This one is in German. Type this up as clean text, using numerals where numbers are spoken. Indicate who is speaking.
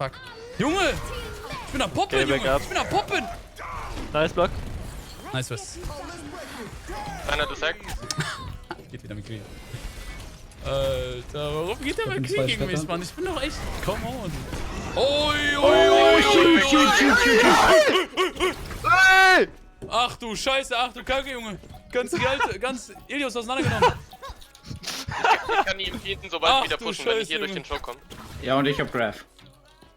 Speaker 1: Fuck. Junge! Ich bin am Poppen,
Speaker 2: Okay,
Speaker 1: Junge! Ich bin am Poppen!
Speaker 2: Nice Block.
Speaker 1: Nice was.
Speaker 3: Einer du Sack.
Speaker 1: Geht wieder mit Krieg. Alter, warum geht der mit Krieg gegen mich, Mann? Ich bin doch echt... Come on.
Speaker 2: Hey!
Speaker 1: Ach du Scheiße, ach du Kacke, Junge. Ganz Ilios auseinandergenommen.
Speaker 3: Ich kann ihn jeden sobald
Speaker 1: Ach,
Speaker 3: wieder
Speaker 1: du
Speaker 3: pushen, wenn ich
Speaker 1: Scheiße,
Speaker 3: hier durch
Speaker 1: Junge.
Speaker 3: den Show komme.
Speaker 4: Ja, und ich hab Graph.